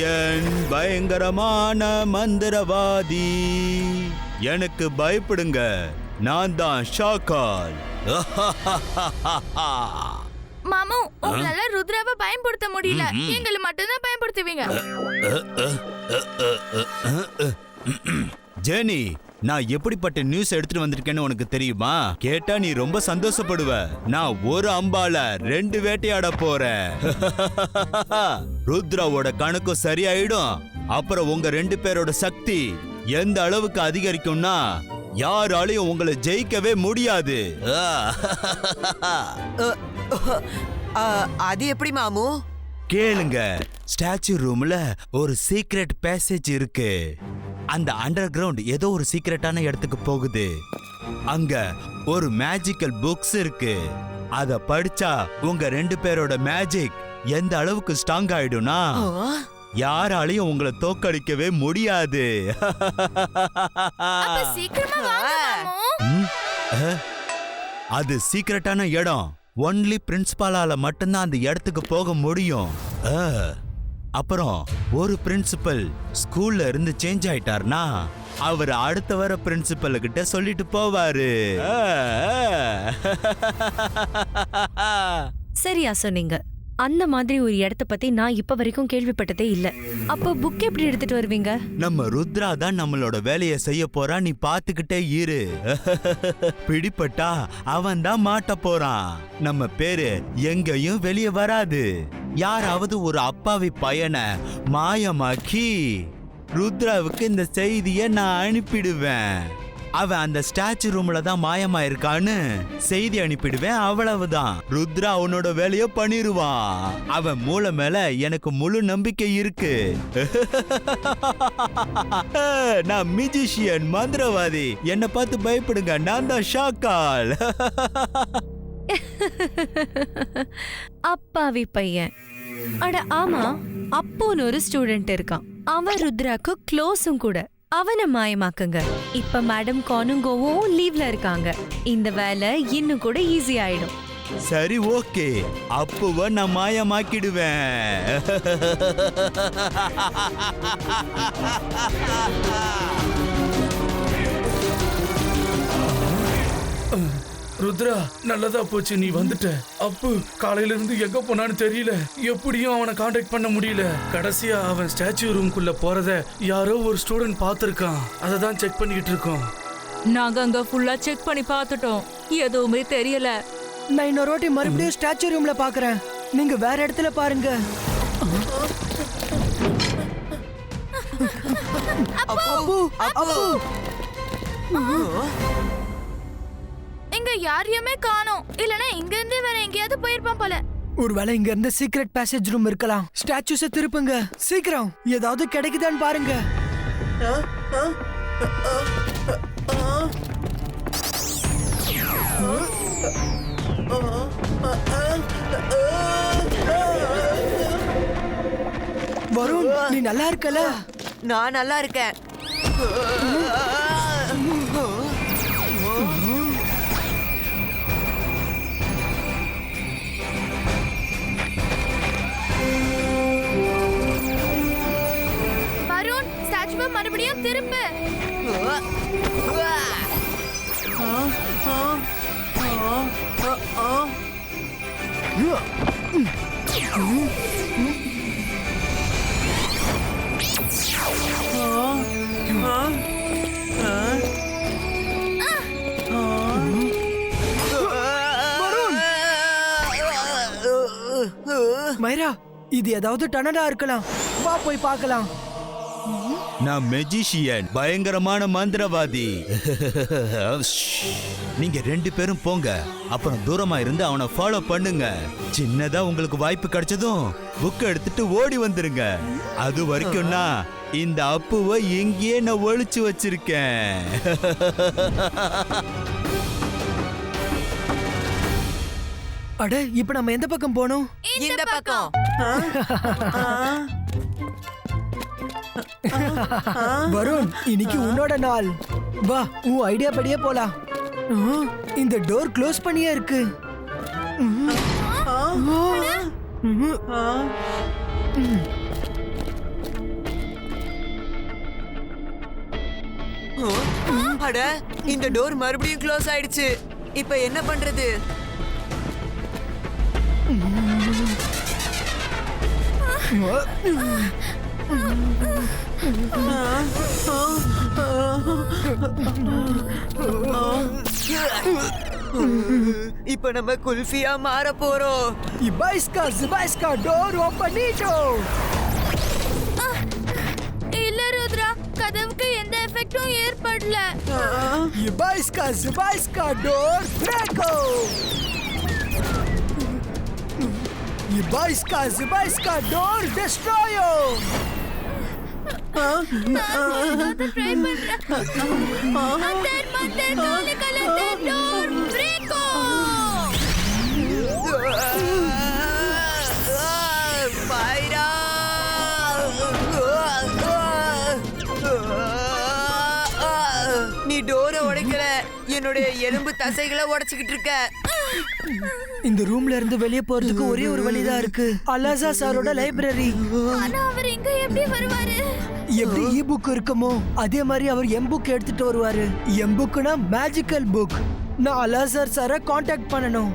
Magician பயங்கரமான மந்திரவாதி. எனக்கு பயப்படுங்க, நான் தான் ஷாக்கால். மாமு, உங்களால ருத்ராவை பயன்படுத்த முடியல, எங்களை மட்டும்தான் பயன்படுத்துவீங்க. ஜெனி, நான் எப்படிப்பட்ட நியூஸ் எடுத்துட்டு வந்திருக்கேன்னு உனக்கு தெரியுமா? கேட்டா நீ ரொம்ப சந்தோஷப்படுவ. நான் ஒரு அம்பால 2 வேட்டையாட போறேன். ருத்ராவோட கணக்கு சரியாயிடும். அப்புறம் உங்க 2 பேரோட சக்தி எந்த அளவுக்கு அதிகரிக்கும்னா யாராலையும் உங்களை ஜெயிக்கவே முடியாது. அது எப்படி மாமு? கேளுங்க, ஸ்டாச்சு ரூம்ல ஒரு சீக்ரெட் பேசேஜ் இருக்கு. அந்த அண்டர் கிரவுண்ட் ஏதோ ஒரு சீக்ரெட்டான இடத்துக்கு போகுது. அங்க ஒரு மேஜிக்கல் புக்ஸ் இருக்கு. அத படிச்சா உங்க 2 பேரோட மேஜிக் எந்த அளவுக்கு ஸ்ட்ராங் ஆயிடும்னா யாராலையும் உங்களை தோக்கடிக்கவே முடியாது. அது சீக்ரெட்டான இடம். ஒன்லி பிரின்சிபாலால மட்டும்தான் அந்த இடத்துக்கு போக முடியும். அப்புறம் ஒரு பிரின்சிபல் ஸ்கூல்ல இருந்து சேஞ்ச் ஆயிட்டார்னா அவர் அடுத்த வர பிரின்சிபல் கிட்ட சொல்லிட்டு போவாரு. சரியா சொன்னீங்க. அந்த மாதிரி ஒரு இடத்த பத்தி நான் இப்ப வரைக்கும் கேள்விப்பட்டதே இல்ல. அப்போ புக் எப்படி எடுத்துட்டு வருவீங்க? நம்ம ருத்ரா தான் நம்மளோட வேலையை செய்ய போறா, நீ பாத்துக்கிட்டே இரு. பிடிப்பட்டா அவன் தான் மாட்ட போறான். நம்ம பேரு எங்கேயும் வெளியே வராது. யாராவது ஒரு அப்பாவி பையனை மாயமாக்கி ருத்ராவுக்கு இந்த செய்தியை நான் அனுப்பிடுவேன். அவன் அந்த ஸ்டாச்சு ரூம்ல தான் மாயமா இருக்கான்னு செய்தி அனுப்பிடுவேன். அவ்வளவுதான். ருத்ரா அவனோட வேலைய பண்ணிருவான். அவன் மூளை மேல எனக்கு முழு நம்பிக்கை இருக்கு. நான் மெஜிஷியன், மந்திரவாதி. என்ன பார்த்து பயப்படுங்க, நான் தான் ஷாக்கால். அப்பாவி பையன். அட ஆமா, அப்போன்னு ஒரு ஸ்டூடெண்ட் இருக்கான். அவன் ருத்ராக்கு க்ளோஸும் கூட. அவனை மாயமாக்குங்க. இப்ப மேடம் கானுங்கோவும் லீவ்ல இருக்காங்க. இந்த வேலை இன்னும் கூட ஈஸி ஆயிடும். சரி, ஓகே. அப்போ நான் மாயமாக்கிடுவேன். ருத்ரா, நல்லதா போச்சு நீ வந்துட்ட. அப்பு காலையில இருந்து எங்க போனான்னு தெரியல. எப்படியும் அவனை கான்டாக்ட் பண்ண முடியல. கடைசியா அவன் ஸ்டாச்சு ரூம்குள்ள போறத யாரோ ஒரு ஸ்டூடெண்ட் பார்த்திருக்கான். அதை தான் செக் பண்ணிக்கிட்டு இருக்கோம். நாங்க அங்க ஃபுல்லா செக் பண்ணி பார்த்துட்டோம், எதுவுமே தெரியல. நான் இன்னொரு வாட்டி மறுபடியும் ஸ்டாச்சு ரூம்ல பாக்குறேன். நீங்க வேற இடத்துல பாருங்க. அப்பு, அப்பு. இங்க யாரையுமே காணோம். இல்லனா இங்க இருந்து வேற எங்கேயாவது போயிருப்பான் போல. ஒருவேளை இங்க இருந்து சீக்ரெட் பேசேஜ் ரூம் இருக்கலாம். ஸ்டாச்சுஸை திருப்புங்க சீக்கிரம். ஏதாவது கிடைக்குதான்னு பாருங்க. வருண், நீ நல்லா இருக்கல? நான் நல்லா இருக்கேன். வருண், ஸ்டாச்சுவை மறுபடியும் திருப்பு. மைரா, இது ஏதாவது டனலா இருக்கலாம். வா போய் பார்க்கலாம். நான் மெஜிஷியன், பயங்கரமான மந்திரவாதி. நீங்க 2 பேரும் போங்க. அப்புறம் தூரமா இருந்து அவனை ஃபாலோ பண்ணுங்க. சின்னதா உங்களுக்கு வாய்ப்பு கிடைச்சதும் புக் எடுத்துட்டு ஓடி வந்துருங்க. அது வரைக்கும்னா இந்த அப்புவை எங்கேயே நான் ஒளிச்சு வச்சிருக்கேன். அட, இப்ப நம்ம எந்த பக்கம் போனோம்? இந்த பக்கம். வருண், இன்னைக்கு உன்னோட நாள். வா, உன் ஐடியா படியே போலாம். இந்த டோர் க்ளோஸ் பண்ணியே இருக்கு. அட இந்த டோர் மறுபடியும் க்ளோஸ் ஆயிடுச்சு. இப்ப என்ன பண்றது? இப்ப நம்ம குல்ஃபியா மாற போறோம். இபாய்ஸ்கா டோர் ஓபன் நீட்டோ. இல்ல ருத்ரா, கதவுக்கு எந்த எஃபெக்டும் ஏற்படல. இபாய்ஸ்கா டோர் பிரேக்கோ. இபாய்ஸ்கா டோர் டெஸ்ட்ராயோ. ட்ரை பண்றேன். மந்தர் காலி கலர் டோர் பிரேக்கோ. பைரா நீ டோரை உடைக்கல, என்னுடைய எலும்பு தசைகளை உடைச்சுக்கிட்டு இருக்க. இந்த ரூம்ல இருந்து வெளியே போறதுக்கு ஒரே ஒரு வழிதான் இருக்கு. அலாசா சாரோட லைப்ரரி. ஆனா அவர் இங்க எப்படி வருவாரு? எப்படி இ புக் இருக்குமோ அதே மாதிரி அவர் எம் புக் எடுத்துட்டு வருவாரு. எம் புக்னா மேஜிக்கல் புக். நான் அலாசார் சாரை காண்டாக்ட் பண்ணணும்.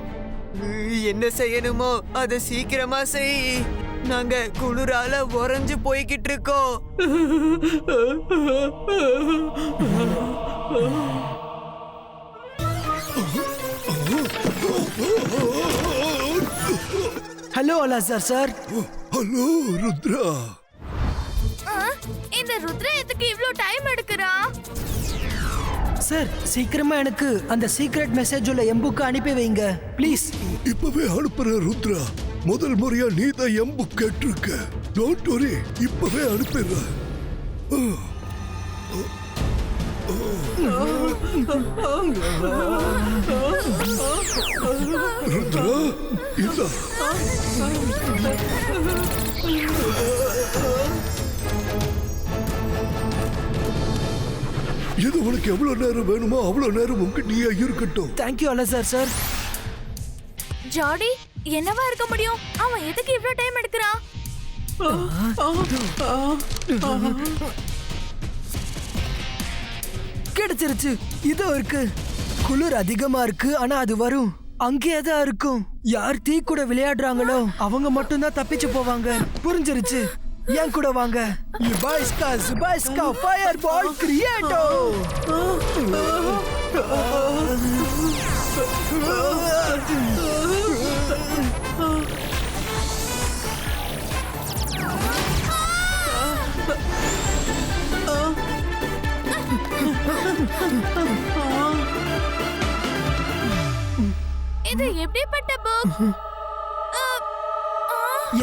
என்ன செய்யணுமோ அதை சீக்கிரமா செய். நாங்க குளிரால உறைஞ்சு போய்கிட்டு இருக்கோம். Hello Alazar sir. Hello Rudra. இந்த ருத்ரா எதுக்கு இவ்ளோ டைம் எடுக்குறா? சார் சீக்கிரமா எனக்கு அந்த சீக்ரெட் மெசேஜ் உள்ள எம் புக் அனுப்பி வைங்க ப்ளீஸ். இப்பவே அனுப்புற ருத்ரா. முதல் முறையா நீ தான் எம்பு கேட்டிருக்க. டோன்ட் வரி, இப்பவே அனுப்பிடுறேன். ருத்ரா இல்ல. இது உனக்கு எவ்வளவு நேரம் வேணுமோ அவ்வளவு நேரம் உங்ககிட்டயே இருக்கட்டும். Thank you Alazar sir. ஜாடி, என்னவா இருக்க முடியும்? அவன் எதுக்கு இவ்ளோ டைம் எடுக்குறான்? கிடைச்சிருச்சு. இதோ இருக்கு. குளிர் அதிகமா இருக்கு ஆனா அது வரும். அங்கேயே தான் இருக்கும். யார் தீ கூட விளையாடுறாங்களோ அவங்க மட்டும் தான் தப்பிச்சு போவாங்க. புரிஞ்சிருச்சு. என் கூட வாங்க. இபாய்ஸ்கா ஃபயர் பால் கிரியேட்டோ. இது எப்படிப்பட்ட புக்?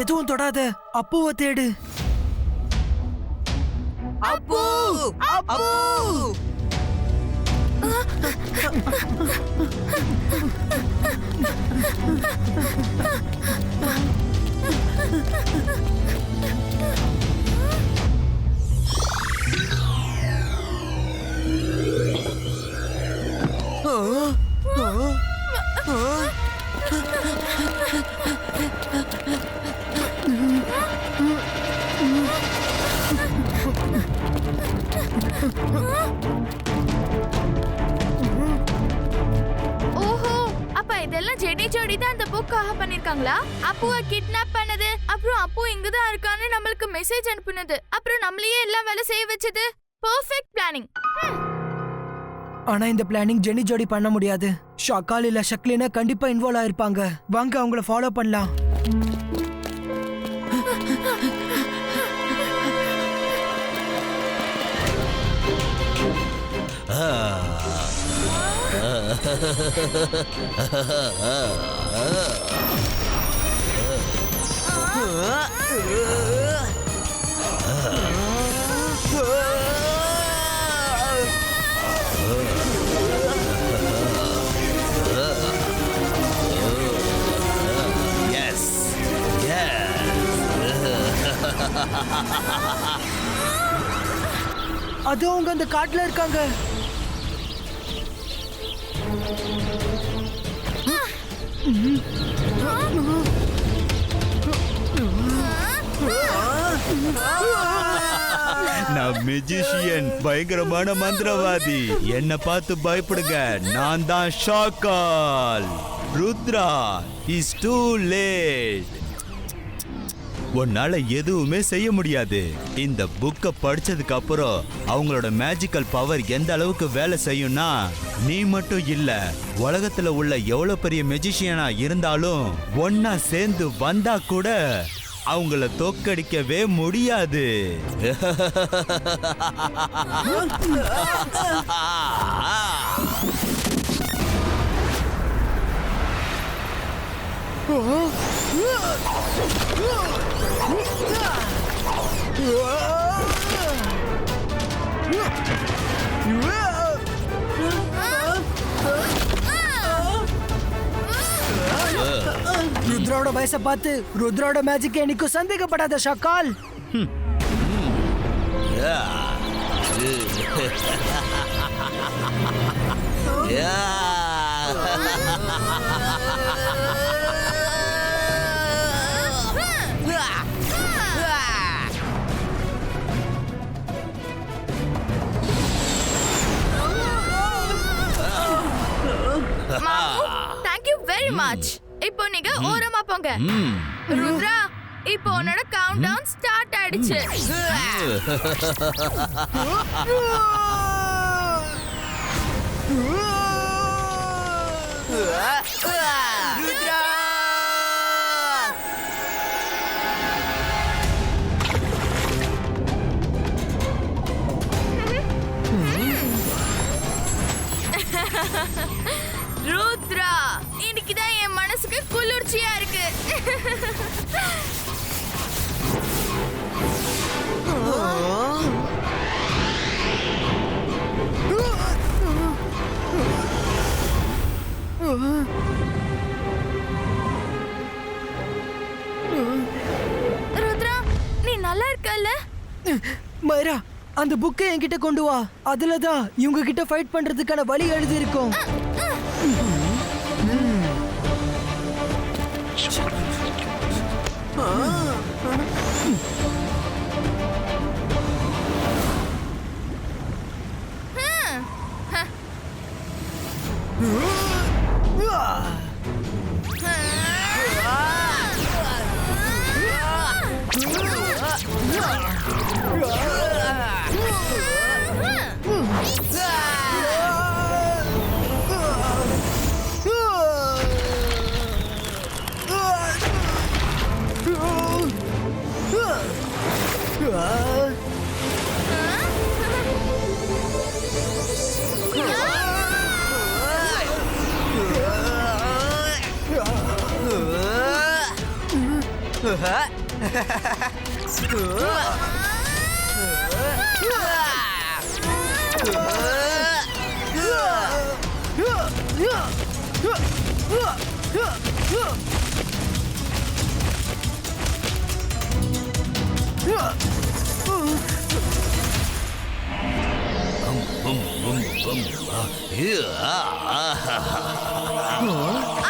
எதுவும் தொடாத. அப்புவை தேடு. அப்பு அப்பு. ஓஹோ, அப்ப இதெல்லாம் ஜெனி ஜோடி தான் அந்த புக்காக பண்ணிருக்காங்களா? அப்புவை கிட்னாப் பண்ணது, அப்புறம் அப்பு இங்கதான் இருக்கான்னு நம்மளுக்கு மெசேஜ் அனுப்புனது, அப்புறம் நம்மளையே எல்லாம் வேலை செய்ய வச்சது. Perfect planning. ஆனா இந்த பிளானிங் ஜெனி ஜோடி பண்ண முடியாது. ஷாக்கால் இல்ல ஷக்லினா கண்டிப்பா இன்வால்வ் ஆயிருப்பாங்க. வாங்க அவங்கள ஃபாலோ பண்ணலாம். எஸ் அது அவங்க அந்த காட்டுல இருக்காங்க. நான் மெஜிஷியன், பயங்கரமான மந்திரவாதி. என்ன பார்த்து பயப்படுங்க, நான் தான் Shakaal. Rudra is too late. உன்னால எதுவுமே செய்ய முடியாது. இந்த புக்கை படிச்சதுக்கு அப்புறம் அவங்களோட மேஜிக்கல் பவர் எந்த அளவுக்கு வேலை செய்யும்னா, நீ மட்டும் இல்ல, உலகத்துல உள்ள எவ்வளவு பெரிய மெஜிஷியனா இருந்தாலும் ஒன்னா சேர்ந்து வந்தா கூட அவங்கள தோக்கடிக்கவே முடியாது. ருத்ராவோட வயசை பார்த்து ருத்ராவோட மேஜிக் என்னைக்கும் சந்தேகப்படாத Shakaal. Thank you very much. இப்போ நீங்க ஓரமா போங்க. ருத்ரா, இப்போ உன்னோட கவுண்ட் டவுன் ஸ்டார்ட் ஆயிடுச்சு. ருத்ரா! ருத்ரா, இன்னைக்குதான் என் மனசுக்கு குளிர்ச்சியா இருக்கு. ருத்ரா, நீ நல்லா இருக்கல்ல? மைரா, அந்த புக்கை என்கிட்ட கொண்டு வா. அதுலதான் இவங்க கிட்ட ஃபைட் பண்றதுக்கான வழி எழுதி இருக்கும்.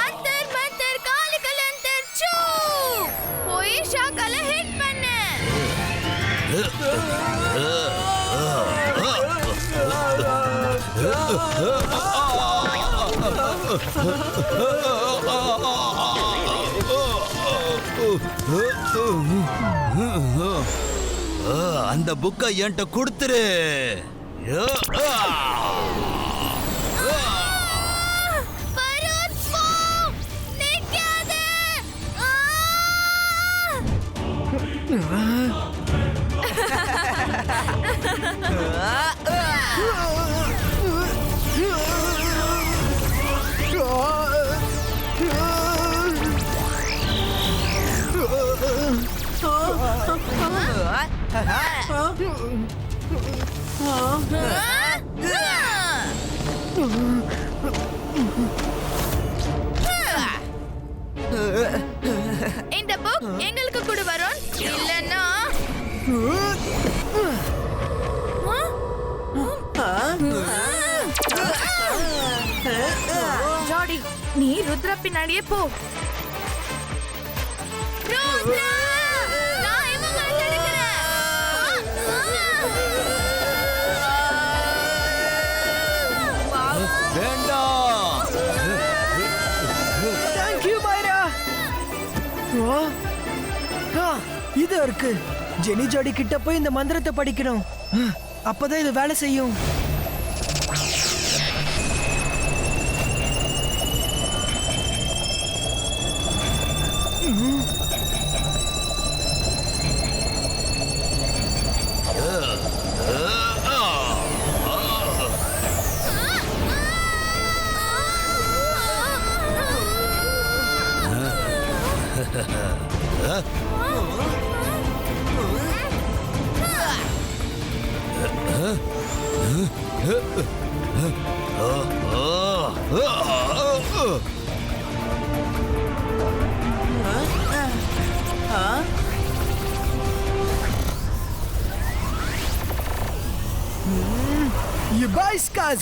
அந்தர் மந்தர் காலிகல் அந்தர் சூ, போய் ஷாக்கால ஹிட் பண்ணு. அந்த புக்கை என்கிட்ட கொடுத்துரு. பரோத் போ, நிக்காதே. இந்த புக் எங்களுக்கு கூட வரும், இல்லன்னா ஜாடி, நீ ருத்ரா பின்னாடியே போ. ருத்ரா, நான் இவங்களை தடுக்கிறேன். இதோ இருக்கு. ஜெனி ஜோடி கிட்ட போய் இந்த மந்திரத்தை படிக்கணும். அப்பதான் இது வேலை செய்யும்.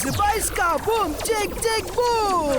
Zibaiska, boom, tick, tick, boom!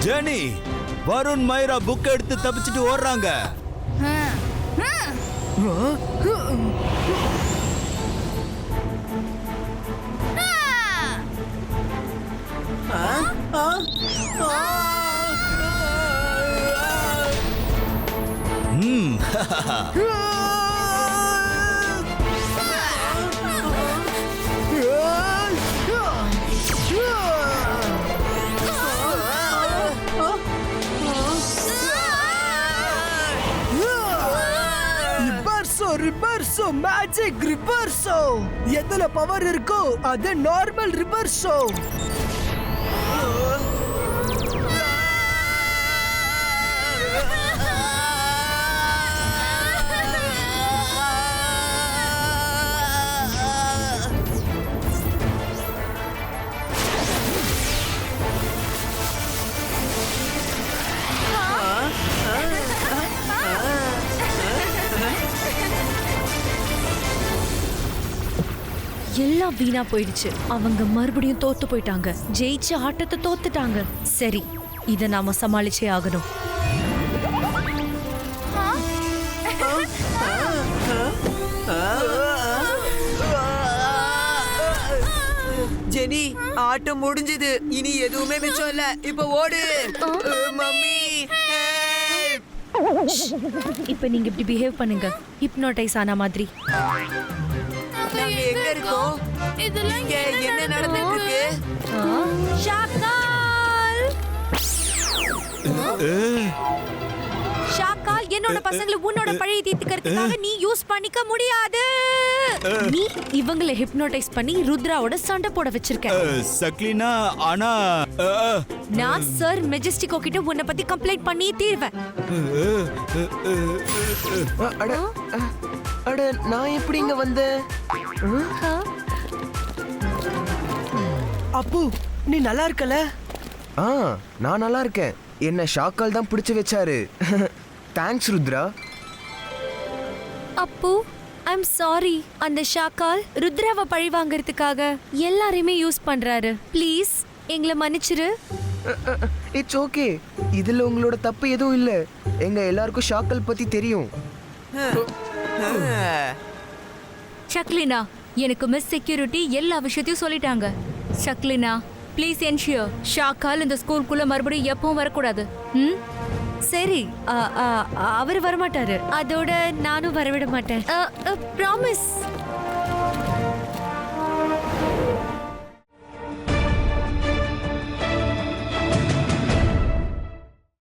Jenny, Varun Myra book எடுத்து தப்பிச்சிட்டு ஓடுறாங்க. Reverso, magic reverso. எதுல பவர் இருக்கோ அது நார்மல் ரிவர்சோ. எல்லாம் வீணா போயிடுச்சு. அவங்க மறுபடியும் தோத்து போயிட்டாங்க. ஜெயிச்சு ஆட்டத்தை தோத்துட்டாங்க. சரி, இத நாம சமாளிச்சே ஆகணும். ஜெனி, ஆட்டம் முடிஞ்சது. இனி எதுவுமே மிச்சம் இல்ல. இப்ப ஓடு மம்மி. இப்ப நீங்க இப்படி பிஹேவ் பண்ணுங்க, ஹிப்னோடைஸ் ஆன மாதிரி. நாங்க எங்க இருக்கோம்? இங்க என்ன நடந்துட்டு இருக்கு? ஷாக்கால், என்னோட பசங்களை உன்னோட பழைய தீர்த்துக்கிறதுக்காக நீ யூஸ் பண்ணிக்க முடியாது. நீ இவங்களை ஹிப்னோடைஸ் பண்ணி ருத்ராவோட சண்டை போட வச்சிருக்க. சக்லினா, ஆனா நான் சர் மெஜஸ்டிகோ கிட்ட உன்னை பத்தி கம்ப்ளைண்ட் பண்ணி தீர்வேன். அட, நான் எப்படி இங்க வந்தேன்? அப்பு, நீ நல்லா இருக்கல? நான் நல்லா இருக்கேன். என்ன ஷாக்கால் தான் பிடிச்சு வச்சாரு. தேங்க்ஸ் ருத்ரா. அப்பு, ஐம் சாரி. அந்த ஷாக்கால் ருத்ராவை பழி வாங்கறதுக்காக எல்லாரையுமே யூஸ் பண்றாரு. ப்ளீஸ் எங்களை மன்னிச்சிரு. It's okay. இதுல உங்களோட தப்பு எதுவும் இல்ல. எங்க எல்லாருக்கும் ஷாக்கால் பத்தி தெரியும். சக்லினா, எனக்கு மிஸ் செக்யூரிட்டி எல்லா விஷயத்தையும் சொல்லிட்டாங்க. சக்லினா, ப்ளீஸ் என்ஷூர் ஷாக்கால் இந்த ஸ்கூலுக்குள்ள மறுபடியும் எப்பவும் வரக்கூடாது. சரி, அவர் வரமாட்டாரு. அதோட நானும் வரவிட மாட்டேன். ப்ராமிஸ்.